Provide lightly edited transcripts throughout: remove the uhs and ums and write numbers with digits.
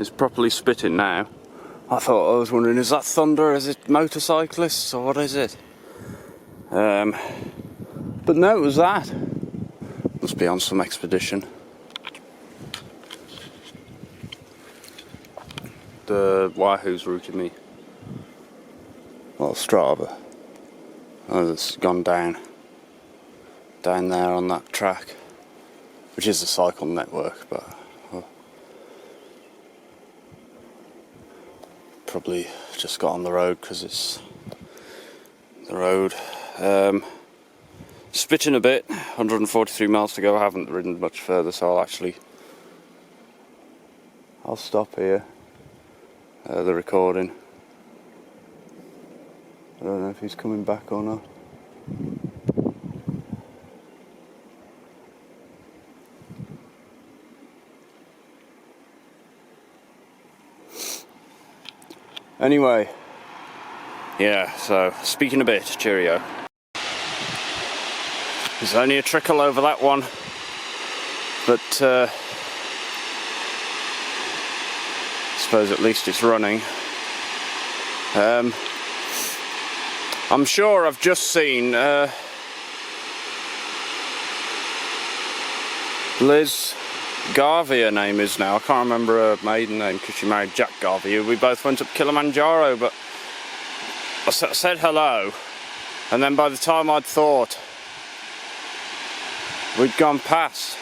is properly spitting now. I was wondering, is that thunder? Is it motorcyclists or what is it? But no, it was that. Must be on some expedition. The Wahoo's routed me. Well, Strava. Oh, it's gone down there on that track, which is a cycle network, but probably just got on the road because it's the road. Spitting a bit, 143 miles to go. I haven't ridden much further, so I'll stop here, the recording. I don't know if he's coming back or not. Anyway, yeah, so speaking a bit, cheerio. There's only a trickle over that one, but I suppose at least it's running. I'm sure I've just seen Liz Garvey, her name is now. I can't remember her maiden name because she married Jack Garvey. We both went up Kilimanjaro, but I said hello, and then by the time I'd thought, we'd gone past.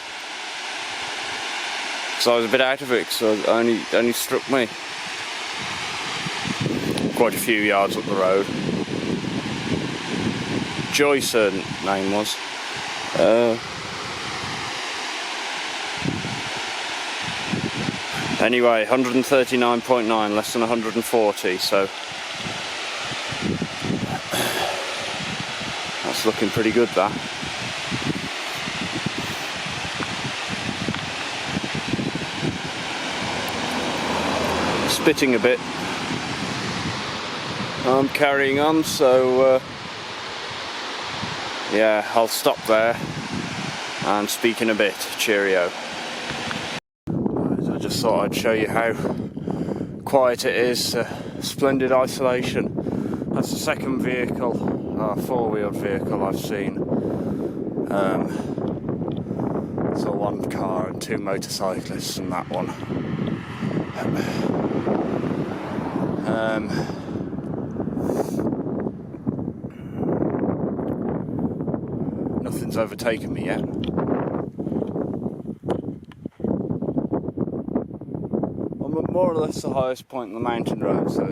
So I was a bit out of it, so it only struck me quite a few yards up the road. Joyce, her name was. Anyway, 139.9, less than 140, so that's looking pretty good, that. Spitting a bit. I'm carrying on, so yeah, I'll stop there and speak in a bit. Cheerio. I just thought I'd show you how quiet it is. Splendid isolation. That's the second vehicle, four-wheeled vehicle I've seen. So one car and two motorcyclists and that one. Nothing's overtaken me yet. I'm at more or less the highest point in the mountain road, so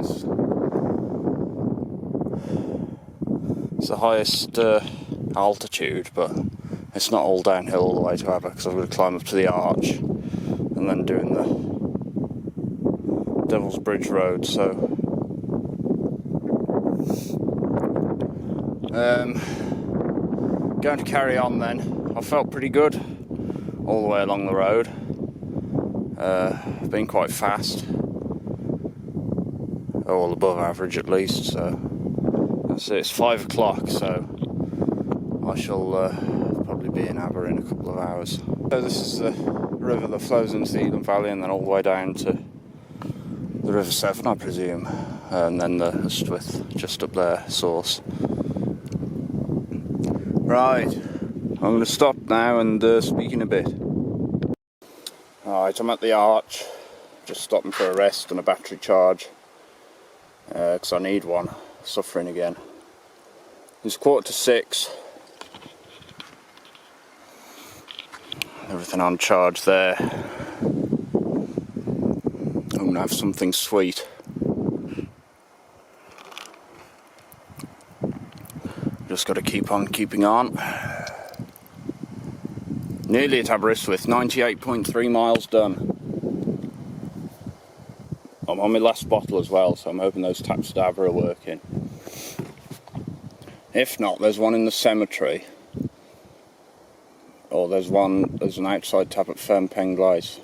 it's the highest altitude, but it's not all downhill all the way to Aberystwyth because I've got to climb up to the arch and then doing the Devil's Bridge Road, so going to carry on then. I felt pretty good all the way along the road. Been quite fast, all above average at least, so that's it. It's 5 o'clock, so I shall probably be in Aber in a couple of hours. So this is the river that flows into the Elam Valley and then all the way down to the River Severn, I presume, and then the Aberystwyth just up there, source. Right, I'm going to stop now and speak in a bit. Alright, I'm at the arch, just stopping for a rest and a battery charge, because I need one, suffering again. It's 5:45. Everything on charge there. I'm going to have something sweet. Just got to keep on keeping on. Nearly at Aberystwyth, 98.3 miles done. I'm on my last bottle as well, so I'm hoping those taps at Aber are working. If not, there's one in the cemetery. Or there's an outside tap at Fernpenglais.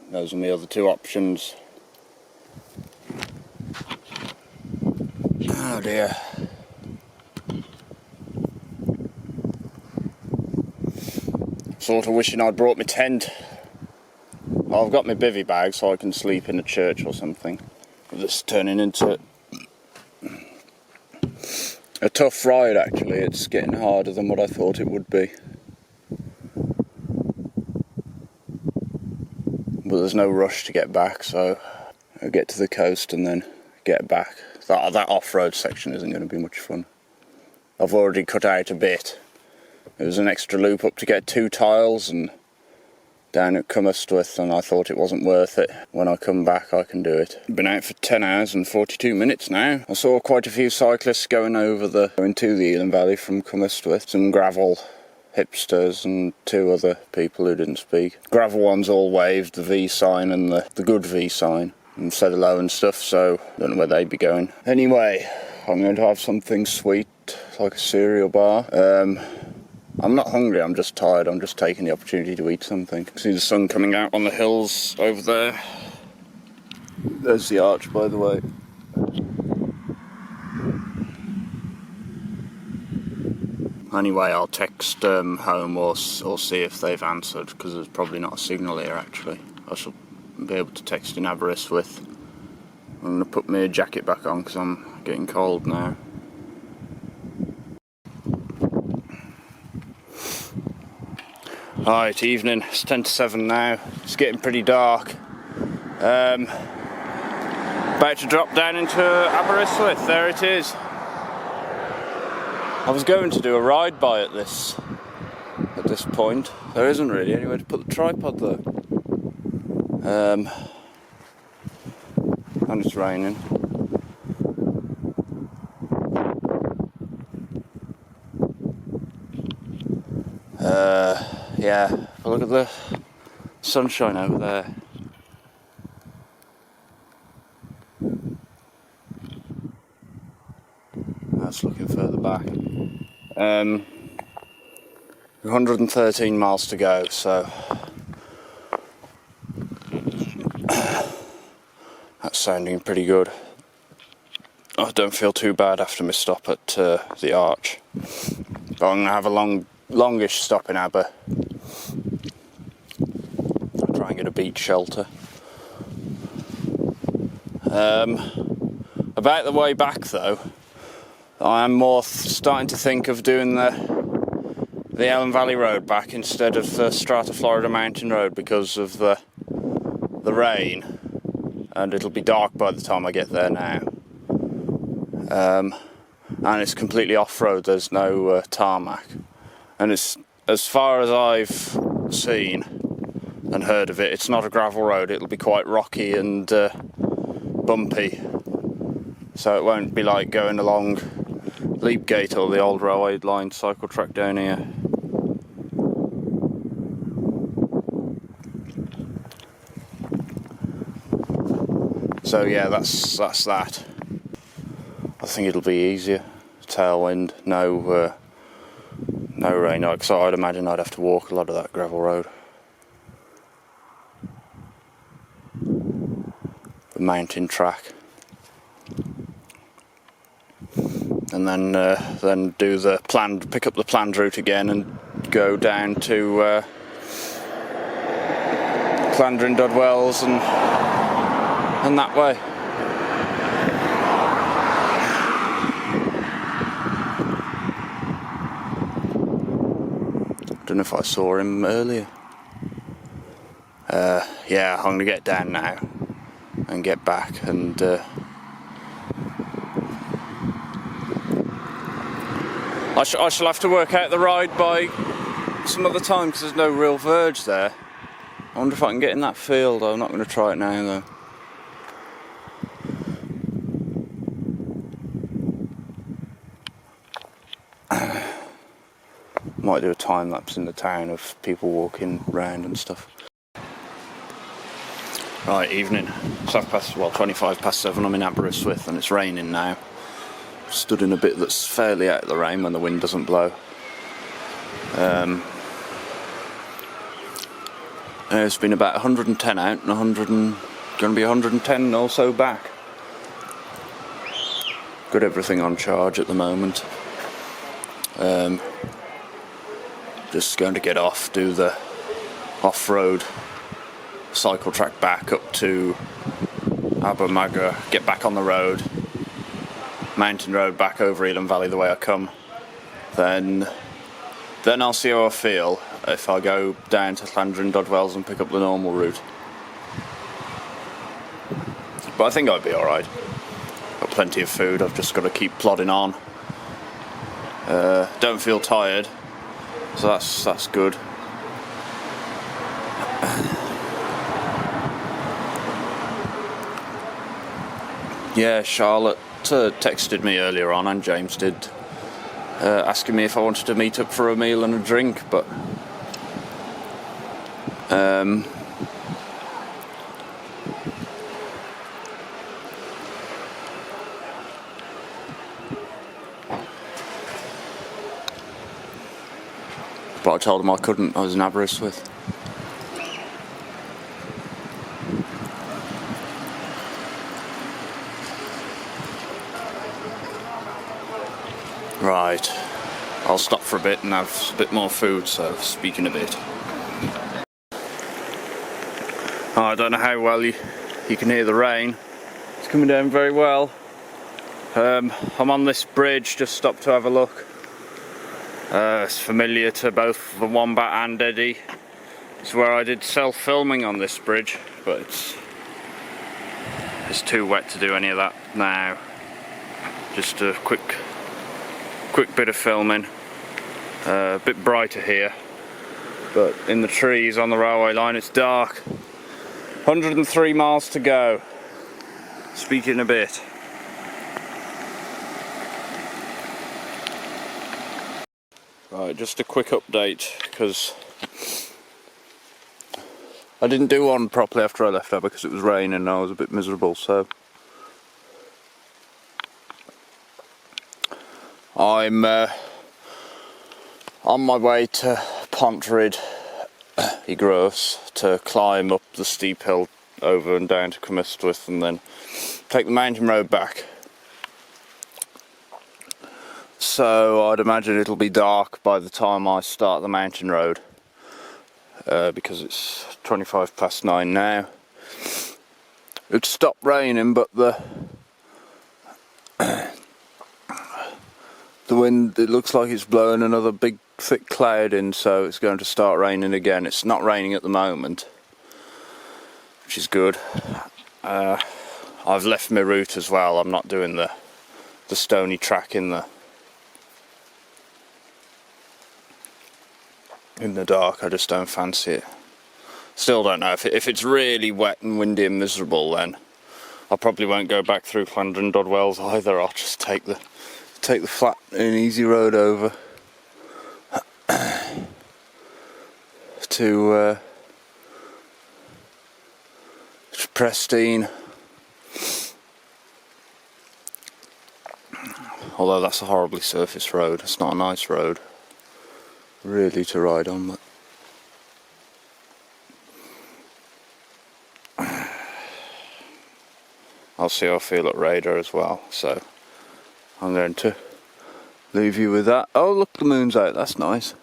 Those are my other two options. Oh dear. Sort of wishing I'd brought my tent. I've got my bivvy bag so I can sleep in a church or something. This is turning into a tough ride actually. It's getting harder than what I thought it would be. But there's no rush to get back, so I'll get to the coast and then get back. That off-road section isn't going to be much fun. I've already cut out a bit. There was an extra loop up to get 2 tiles and down at Aberystwyth, and I thought it wasn't worth it. When I come back I can do it. Been out for 10 hours and 42 minutes now. I saw quite a few cyclists going into the Elan Valley from Aberystwyth. Some gravel hipsters and 2 other people who didn't speak. Gravel ones all waved the V sign and the good V sign and said hello and stuff, so I don't know where they'd be going. Anyway, I'm going to have something sweet like a cereal bar. I'm not hungry, I'm just tired. I'm just taking the opportunity to eat something. See the sun coming out on the hills over there. There's the arch, by the way. Anyway, I'll text home or see if they've answered, because there's probably not a signal here actually. I shall be able to text in Aberystwyth. I'm going to put my jacket back on because I'm getting cold now. Right, evening. It's 10 to 7 now. It's getting pretty dark. About to drop down into Aberystwyth. There it is. I was going to do a ride by at this point. There isn't really anywhere to put the tripod though. And it's raining. Yeah, but look at the sunshine over there. That's looking further back. 113 miles to go, so that's sounding pretty good. I don't feel too bad after my stop at the Arch, but I'm going to have a longish stop in Aber. I'll try and get a beach shelter. About the way back though, I am more starting to think of doing the Elan Valley Road back instead of the Strata Florida Mountain Road because of the rain, and it'll be dark by the time I get there now. And it's completely off-road, there's no tarmac. And it's, as far as I've seen and heard of it, it's not a gravel road. It'll be quite rocky and bumpy, so it won't be like going along Leapgate or the old railway line cycle track down here. So yeah, that's that. I think it'll be easier. Tailwind, no rain. So I'd imagine I'd have to walk a lot of that gravel road. The mountain track. And then do the pick up the planned route again and go down to Llandrin Dodwells and that way. I don't know if I saw him earlier. Yeah, I'm going to get down now and get back and I shall have to work out the ride by some other time because there's no real verge there. I wonder if I can get in that field. I'm not going to try it now though. Might do a time lapse in the town of people walking round and stuff. Right, evening. It's 25 past 7. I'm in Aberystwyth and it's raining now. Stood in a bit that's fairly out of the rain when the wind doesn't blow. It's been about 110 out and going to be 110 also back. Got everything on charge at the moment. Just going to get off, do the off-road cycle track back up to Aberystwyth, get back on the road, mountain road back over Elan Valley the way I come. Then I'll see how I feel if I go down to Llandrin Dodwells and pick up the normal route. But I think I'd be alright. Got plenty of food, I've just got to keep plodding on. Don't feel tired, so that's good. Yeah, Charlotte texted me earlier on, and James did, asking me if I wanted to meet up for a meal and a drink, but I told him I couldn't. I was in Aberystwyth. Right, I'll stop for a bit and have a bit more food, so speaking a bit. Oh, I don't know how well you can hear the rain. It's coming down very well. I'm on this bridge, just stopped to have a look. It's familiar to both the Wombat and Eddie. It's where I did self-filming on this bridge, but it's too wet to do any of that now. Just a quick bit of filming. A bit brighter here, but in the trees on the railway line it's dark. 103 miles to go. Speaking a bit. Right, just a quick update, because I didn't do one properly after I left there because it was raining and I was a bit miserable, so I'm on my way to Pontrydd i Groes to climb up the steep hill over and down to Aberystwyth and then take the mountain road back. So I'd imagine it'll be dark by the time I start the mountain road, because it's 9:25 now. It stopped raining, but the wind, it looks like it's blowing another big thick cloud in, so it's going to start raining again. It's not raining at the moment, which is good. I've left my route as well. I'm not doing the stony track in the dark. I just don't fancy it. Still don't know. If it's really wet and windy and miserable, then I probably won't go back through Llandrin Dodwells either. I'll just take the flat and easy road over to Prestine. Although that's a horribly surface road. It's not a nice road really to ride on, but I'll see how I feel at Radar as well, so I'm going to leave you with that. Oh look, the moon's out, that's nice.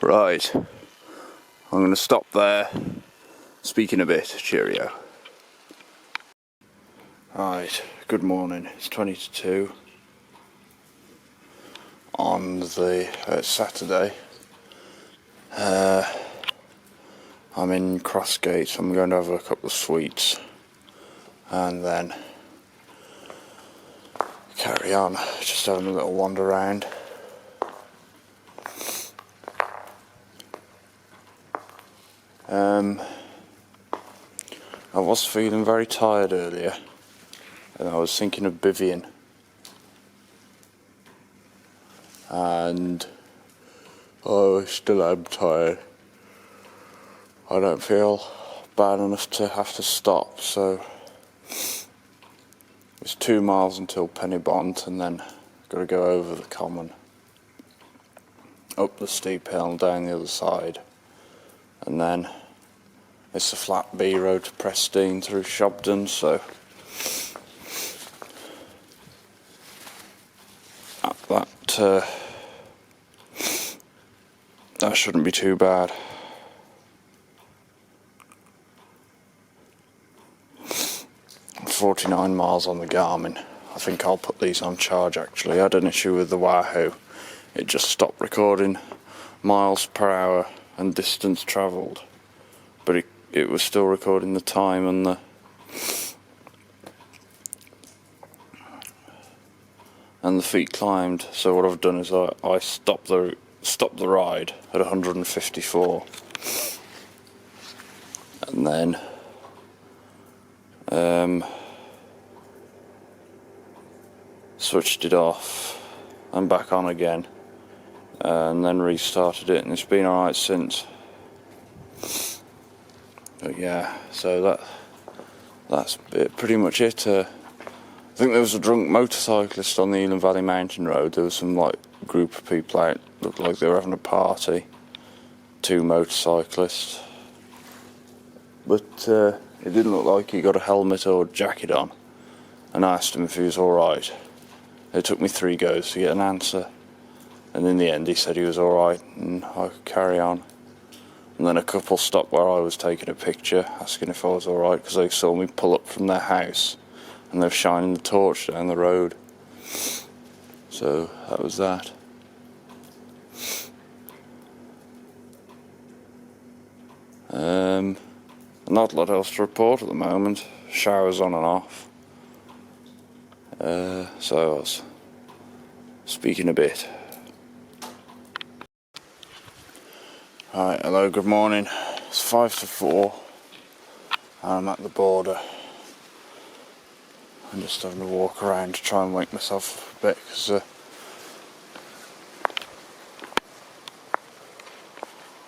Right, I'm going to stop there, speaking a bit, cheerio. Right, good morning, it's 20 to 2 on the Saturday. I'm in Crossgate, so I'm going to have a couple of sweets and then carry on, just having a little wander around. I was feeling very tired earlier and I was thinking of bivvying, and I still am tired. I don't feel bad enough to have to stop, so It's 2 miles until Pennybont, and then got to go over the common, up the steep hill and down the other side, and then it's a flat B road to Prestine through Shobden, so that shouldn't be too bad. $49 miles on the Garmin. I think I'll put these on charge actually. I had an issue with the Wahoo. It just stopped recording miles per hour and distance travelled, but it was still recording the time and the feet climbed. So what I've done is I stopped the ride at 154, and then switched it off and back on again, and then restarted it, and it's been alright since. But yeah, so that's pretty much it. I think there was a drunk motorcyclist on the Elan Valley Mountain Road. There was some like group of people out, looked like they were having a party. 2 motorcyclists, but it didn't look like he got a helmet or jacket on, and I asked him if he was alright. It took me 3 goes to get an answer, and in the end he said he was alright and I could carry on. And then a couple stopped where I was taking a picture, asking if I was alright, because they saw me pull up from their house and they were shining the torch down the road. So that was that. Not a lot else to report at the moment. Showers on and off. So I was speaking a bit. Right, hello, good morning. It's 5 to 4 and I'm at the border. I'm just having a walk around to try and wake myself up a bit, because a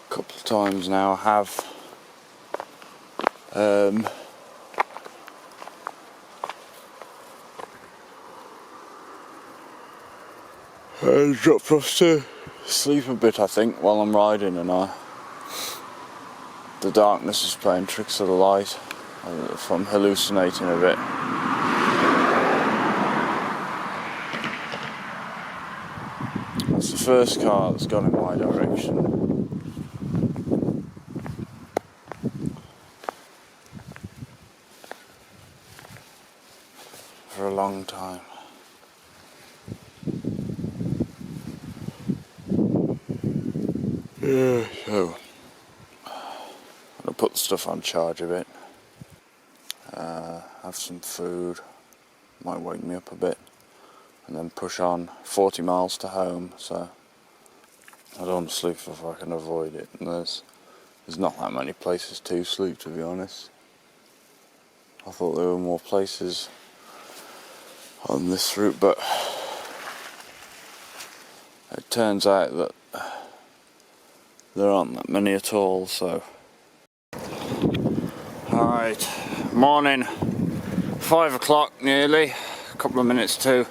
couple of times now I have dropped off to sleep a bit, I think, while I'm riding, and the darkness is playing tricks of the light. If I'm hallucinating a bit. That's the first car that's gone in my direction. For a long time. Yeah, so I'll put the stuff on charge a bit. Have some food, might wake me up a bit, and then push on. 40 miles to home, so I don't want to sleep if I can avoid it. And there's not that many places to sleep, to be honest. I thought there were more places on this route, but it turns out that there aren't that many at all. So alright, morning, 5 o'clock nearly, a couple of minutes to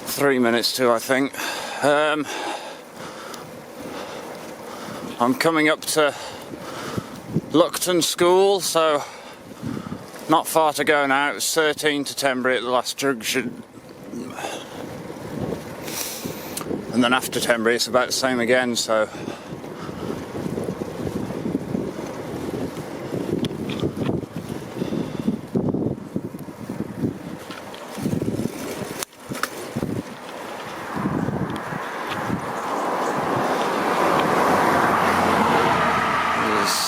3 minutes to, I think. I'm coming up to Luckton School, so not far to go now. It was 13 to Tenbury at the last junction, and then after Tenbury it's about the same again, so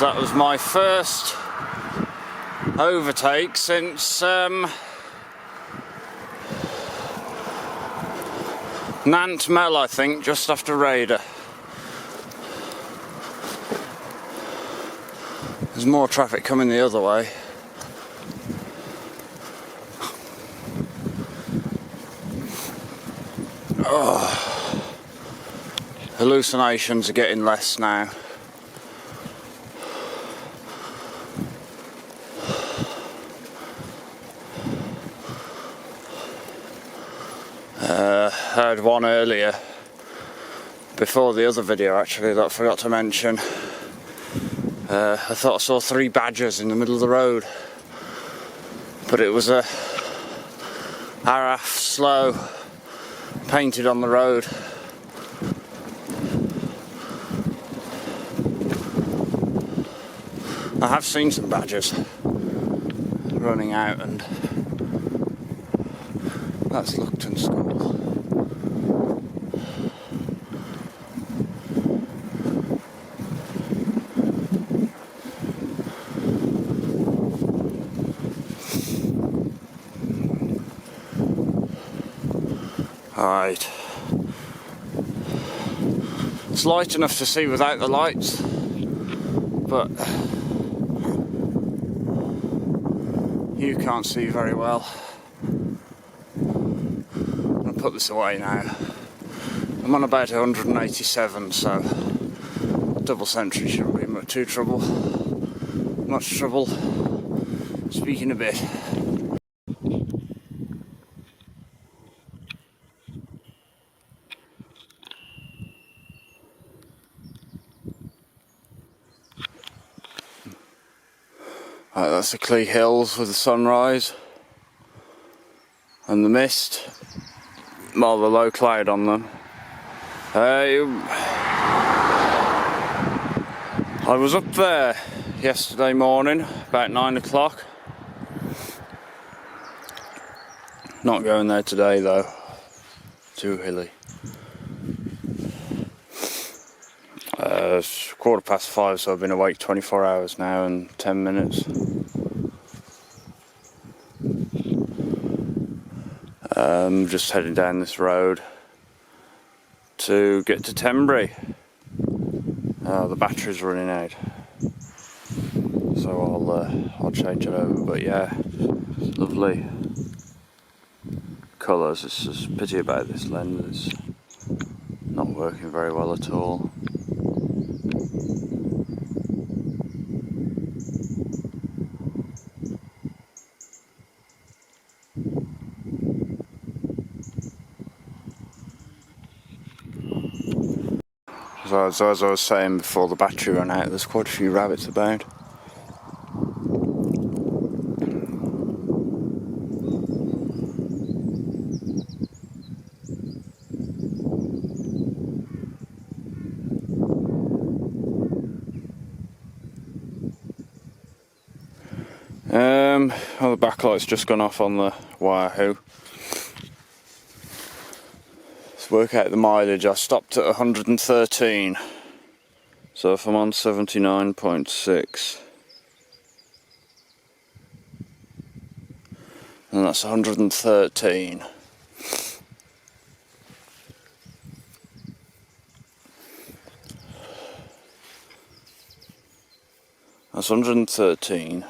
that was my first overtake since Nant Mel, I think, just after Raider. There's more traffic coming the other way. Oh. Hallucinations are getting less now. heard one earlier, before the other video actually, that I forgot to mention. I thought I saw 3 badgers in the middle of the road, but it was a Araf slow painted on the road. I have seen some badgers running out, and that's Luckton School. Alright. It's light enough to see without the lights, but you can't see very well. I'm going to put this away now. I'm on about 187, so double century shouldn't be much trouble. Speaking a bit. Right, that's the Clee Hills with the sunrise and the mist, well, the low cloud on them. I was up there yesterday morning about 9 o'clock. Not going there today though, too hilly. It's 5:15, so I've been awake 24 hours now and 10 minutes. Just heading down this road to get to Tenbury. The battery's running out, so I'll change it over. But yeah, lovely colours. It's just a pity about this lens. It's not working very well at all. So as I was saying before the battery ran out, there's quite a few rabbits about. Well, the backlight's just gone off on the Wahoo. Let's work out the mileage. I stopped at 113. So if I'm on 79.6, and that's 113. That's 113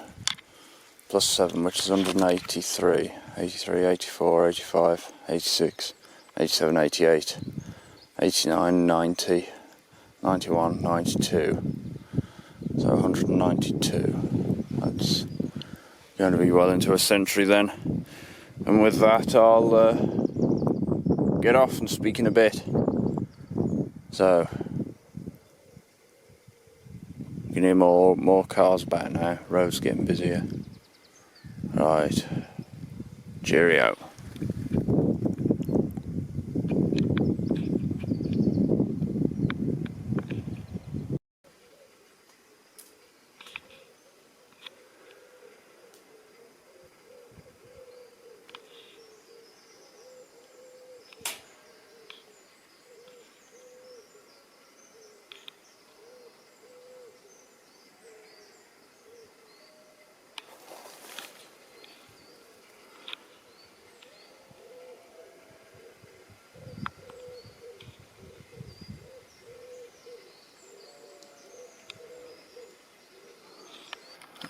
plus 7, which is 183, 83, 84, 85, 86, 87, 88, 89, 90, 91, 92, so 192. That's going to be well into a century then. And with that, I'll get off and speak in a bit. So you can hear more cars about now. Road's getting busier. Right, cheerio.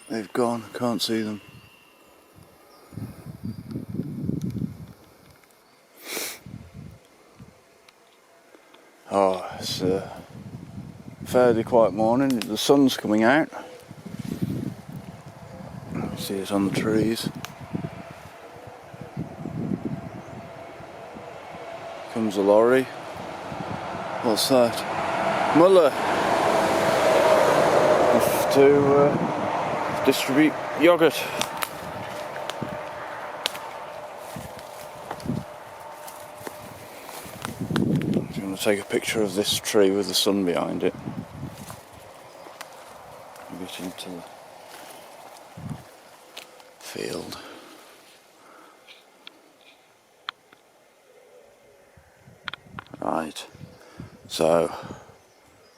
They've gone, can't see them. Oh, it's a fairly quiet morning. The sun's coming out. You see it on the trees. Comes a lorry. What's that? Muller. Off to distribute yoghurt. I'm going to take a picture of this tree with the sun behind it. Get into the field. Right, so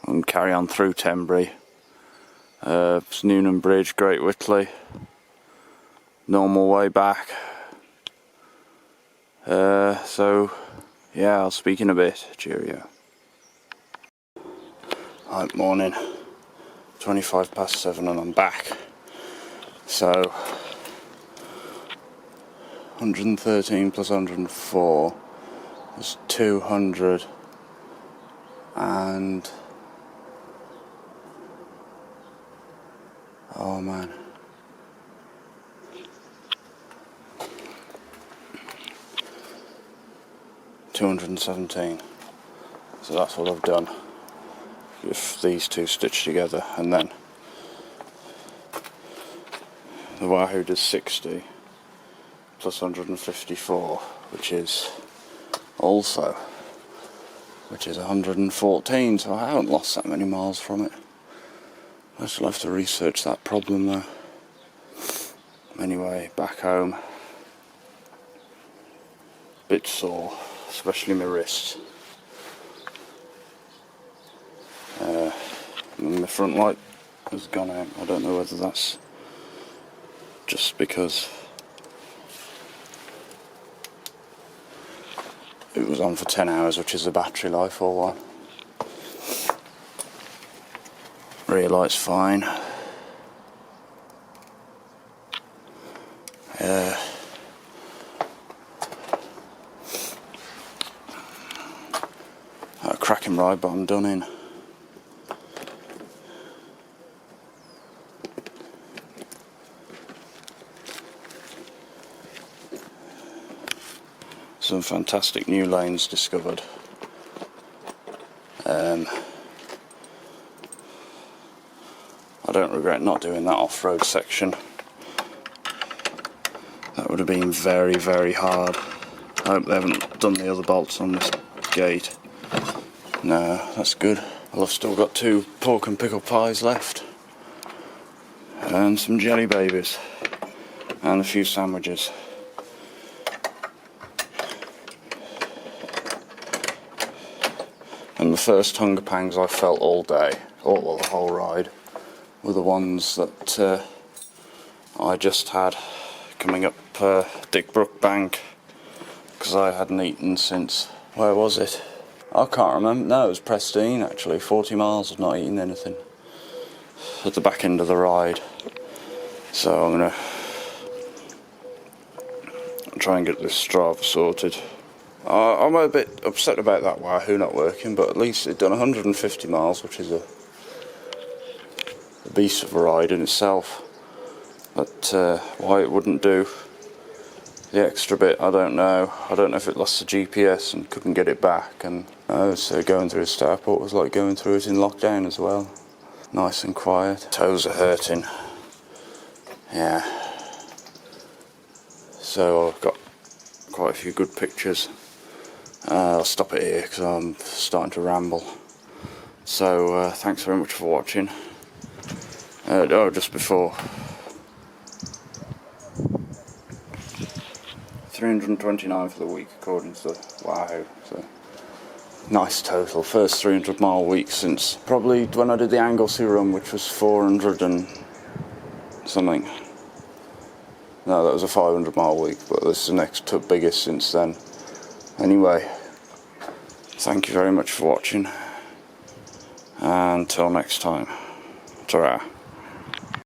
I'm going to carry on through Tenbury, Newnham Bridge, Great Whitley, normal way back. So yeah, I'll speak in a bit. Cheerio. Right, morning. 7:25 and I'm back. So 113 plus 104 is 200 and oh man, $217. So that's what I've done. If these two stitched together, and then the Wahoo does 60 plus 154, which is 114. So I haven't lost that many miles from it. I still have to research that problem though. Anyway, back home, bit sore, especially my wrist. And the front light has gone out. I don't know whether that's just because it was on for 10 hours, which is the battery life or what. Rear light's fine. A cracking ride, but I'm done in. Some fantastic new lanes discovered. I don't regret not doing that off-road section. That would have been very, very hard. I hope they haven't done the other bolts on this gate. No, that's good. Well, I've still got 2 pork and pickle pies left. And some jelly babies. And a few sandwiches. And the first hunger pangs I felt all day, the whole ride, were the ones that I just had coming up Dickbrook Bank, because I hadn't eaten since, where was it? I can't remember. No, it was Prestine actually. 40 miles of not eating anything at the back end of the ride. So I'm going to try and get this Strava sorted. I'm a bit upset about that Wahoo not working, but at least it's done 150 miles, which is a beast of a ride in itself. But why it wouldn't do the extra bit, I don't know. I don't know if it lost the GPS and couldn't get it back. And so going through Starport was like going through it in lockdown as well. Nice and quiet. Toes are hurting. Yeah. So I've got quite a few good pictures. I'll stop it here because I'm starting to ramble. So thanks very much for watching. Just before, 329 for the week according to the Wahoo. So nice total. First 300-mile week since probably when I did the Anglesey run, which was 400 and something. No, that was a 500-mile week, but this is the next biggest since then. Anyway, thank you very much for watching, and until next time, ta-ra.